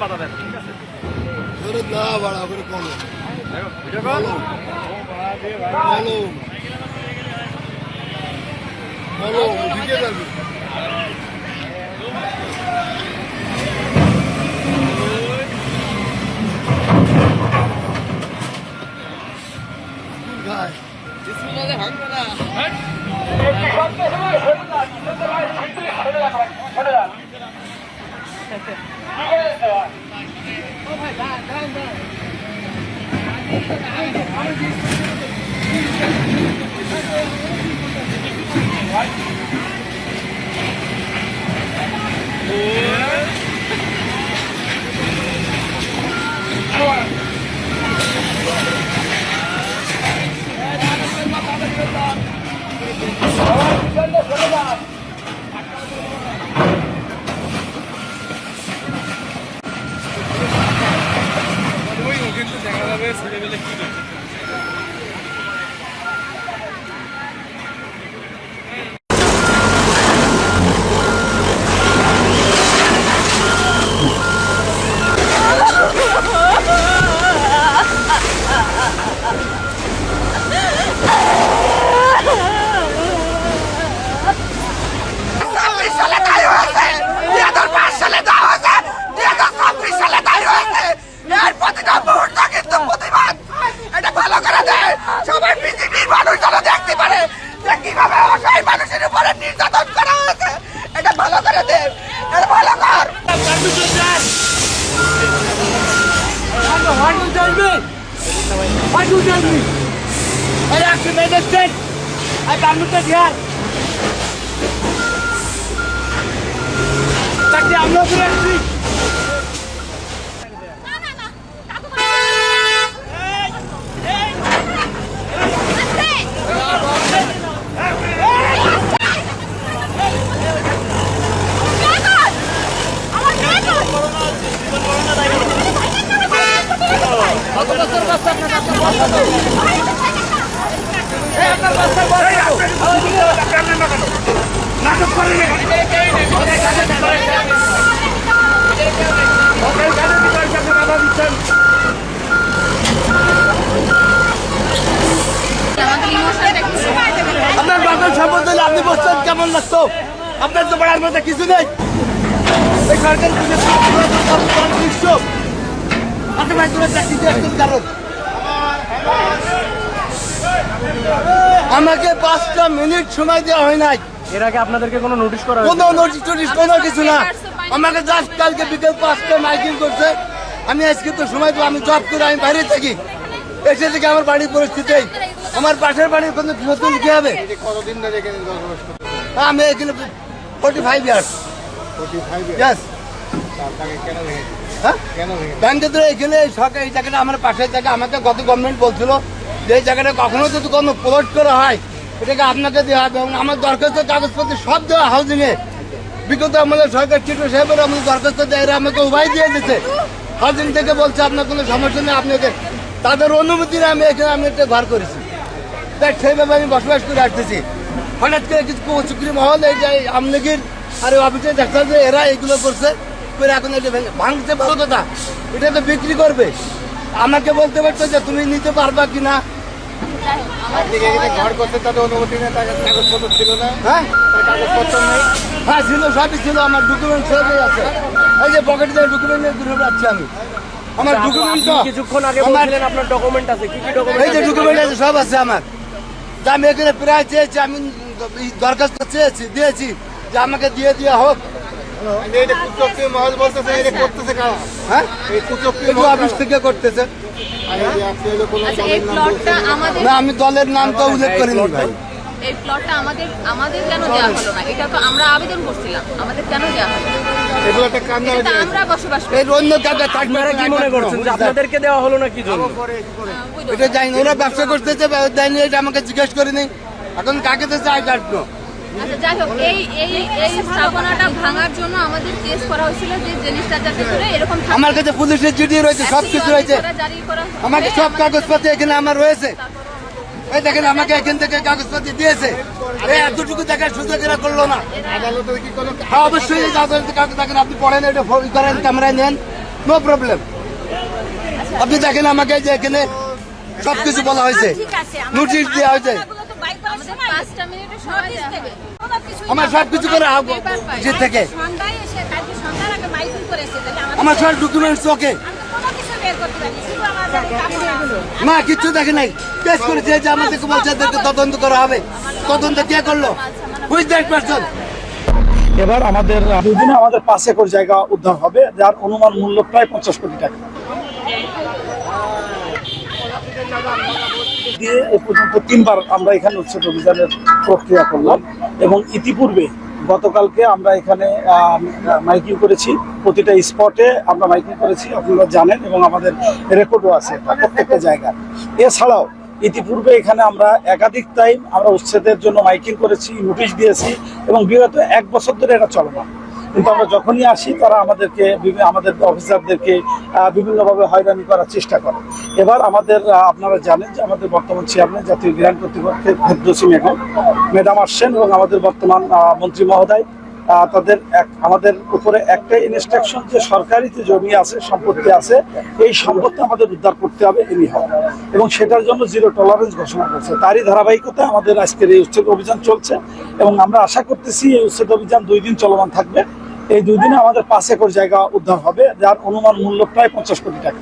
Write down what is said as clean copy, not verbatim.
বাধা দেন, ঠিক আছে? না বাড়া করে কম ভিডিও কল হ্যালো হ্যালো ঢুকে যাবি গায় কিন্তু দেখা যাবে ছেলেবেলে কি করছে। Why do you tell me? I asked you made a mistake. I permitted here. Takti I'm not going to see. আপনার বাজার সম্বন্ধে আপনি বলছেন কেমন লাগতো? আপনার তো বলার মধ্যে কিছু নেই। এই সরকার কারণ আমাকে 5টা মিনিট সময় দেওয়া হয় নাই। এর আগে আপনাদেরকে কোনো নোটিশ করা কোনো নোটিশ টোটিশ কোনো কিছু না। আমাকে জাস্ট কালকে বিকেল 5টা মাইকিং করছে। আমি আজকে তো সময় তো আমি জব করে আমি বাইরে থাকি, এসে থেকে আমার বাড়ির পরিস্থিতি আমার পাশের বাড়ির কোনো নতুন কি হবে? কতদিন ধরে এখানে বসবাস করতে? আমি এখানে 45 ইয়ার্স। 45 ইয়াস। আপনাকে কেন ভেঙেছে? হ্যাঁ কেন ভেঙেছে? ব্যাংকে ধরে এখানে সরকার এই জায়গাটা আমার পাশের জায়গা। আমাকে গত গভর্নমেন্ট বলছিল যে এই জায়গাটা কখনো যদি কোনো প্লট করা হয় এটাকে আপনাকে দেওয়া হবে এবং আমার দরখাস্ত কাগজপত্র সব দেওয়া হাউজিংয়ে। বিগত আমাদের সরকার চিটু সাহেবের আমাদের দরখাস্ত দেয়, এরা আমাকে উভয় দিয়ে দিচ্ছে। হাউজিং থেকে বলছে আপনার কোনো সমস্যা নেই, আপনাকে তাদের অনুমতি নিয়ে আমি এখানে আমি একটা ঘর করেছি। দেখ সেইভাবে আমি বসবাস করে আসতেছি। হঠাৎ করে কিছু চুক্রি মহল এই যে আমলিগির আর অফিসে দেখা যে এরা এইগুলো করছে করে এখন এটা ভাঙছে ভালো কথা, এটা তো বিক্রি করবে। আমাকে বলতে পারতো যে তুমি নিতে পারবা কিনা। আপনি এখানে ঘর করতে তাদের অনুমতি নেই, তার কাগজপত্র ছিল না? হ্যাঁ তার কাগজপত্র নেই? হ্যাঁ ছিল, সবই ছিল, আমার ডকুমেন্ট সবই আছে। এই যে পকেটে ডকুমেন্ট নিয়ে ঘুরে বেড়াচ্ছি আমি। আমার ডকুমেন্ট কিছুক্ষণ আগে বলছিলেন আপনার ডকুমেন্ট আছে, কি কি ডকুমেন্ট? এই যে ডকুমেন্ট আছে সব আছে আমার। তা আমি এখানে প্রায় চেয়েছি, আমি দরখাস্ত চেয়েছি, দিয়েছি যে আমাকে দিয়ে দেওয়া হোক। এটা কুচক্রি মহল বলতেছে, এটা করতেছে কারা? হ্যাঁ এই কুচক্রি একটু অফিস থেকে করতেছে। আর এই যে আপনি হলো কোনো আচ্ছা, এই দলের নাম প্লটটা বলছেন? আমাদের না আমি দলের নাম তো উল্লেখ করিনি ভাই। এই প্লটটা আমাদের কেন দেওয়া হলো না? এটা তো আমরা আবেদন করছিলাম, আমাদের কেন দেওয়া হলো না? এগুলো একটা কান ধরে এটা তো আমরা বসবাস করি। এই অন্য কাউকে আপনারা কি মনে করছেন যে আপনাদেরকে দেওয়া হলো না কি জন্য? এটা জানি না, ওরা ব্যবসা করতেছে দেয়নি, এটা আমাকে জিজ্ঞেস করিনি। এখন কাকে তো চাই কাটলো। আচ্ছা যাই হোক, এই স্থাপনাটা ভাঙার জন্য আমাদের কেস করা হয়েছিল যে জিনিসটা যাতে করে এরকম থাকে। আমার কাছে পুলিশের চিঠি রয়েছে, সব কিছু রয়েছে, জারি করা হবে। আমাকে সব কাগজপত্র এখানে আমার রয়েছে। এই দেখেন আমাকে এখান থেকে কাগজপত্র দিয়েছে, এই এতটুকু দেখার সুযোগ এরা করলো না। আদালতে কি কোনো হ্যাঁ অবশ্যই এই আদালতে কাগজ দেখেন, আপনি পড়েন, এটা করেন, ক্যামেরায় নেন, নো প্রবলেম। আপনি দেখেন আমাকে যে এখানে সবকিছু বলা হয়েছে, ঠিক আছে, নোটিশ দেওয়া হয়েছে, আমাদেরগুলো তো বাইর করার আমাদের সময় 5টা মিনিটের সময় নোটিশ দেওয়া দেবে। হয়। কোনো কিছুই আমার না। সব কিছু করে যে থেকে সন্ধ্যায় এসে কালকে সন্ধ্যার আগে মাইকিং করেছে, তাহলে আমার সব ডকুমেন্টস ওকে, আমি তো কোনো কিছু বের করতে পারিনি, শুধু আমার বাড়ির কাপড় আছে। না কিচ্ছু দেখে নাই, কেস করেছে যে আমাদেরকে বলছে এদেরকে তদন্ত করা হবে। তদন্ত কে করলো? Who's that person? এবার আমাদের 2 দিনে আমাদের 5 একর জায়গা উদ্ধার হবে, যার অনুমান মূল্য প্রায় 50 কোটি টাকা দিয়ে এ পর্যন্ত 3বার আমরা এখানে উচ্ছেদ অভিযানের প্রক্রিয়া করলাম। এবং ইতিপূর্বে গতকালকে আমরা এখানে মাইকিং করেছি, প্রতিটা স্পটে আমরা মাইকিং করেছি, আপনারা জানেন, এবং আমাদের রেকর্ডও আছে প্রত্যেকটা জায়গায়। এছাড়াও ইতিপূর্বে এখানে আমরা একাধিক টাইম আমরা উচ্ছেদের জন্য মাইকিং করেছি, নোটিশ দিয়েছি, এবং বিগত 1 বছর ধরে এটা চলমান। কিন্তু আমরা যখনই আসি তারা আমাদেরকে আমাদের অফিসারদেরকে বিভিন্নভাবে হয়রানি করার চেষ্টা করে। এবার আমাদের আপনারা জানেন যে আমাদের বর্তমান চেয়ারম্যান জাতীয় গ্রাম কর্তৃপক্ষের ফেরদৌসী ম্যাডাম আসছেন, এবং আমাদের বর্তমান মন্ত্রী মহোদয় আমাদের উপরে একটাই ইনস্ট্রাকশন যে সরকারি যে জমি আছে, সম্পত্তি আছে, এই সম্পত্তি আমাদের উদ্ধার করতে হবে এনি হয়, এবং সেটার জন্য 0 টলারেন্স ঘোষণা করেছে। তারই ধারাবাহিকতায় আমাদের আজকের এই উচ্ছেদ অভিযান চলছে, এবং আমরা আশা করতেছি এই উচ্ছেদ অভিযান 2 দিন চলমান থাকবে। এই 2 দিনে আমাদের 5 একর জায়গা উদ্ধার হবে, যার অনুমান মূল্য প্রায় 50 কোটি টাকা।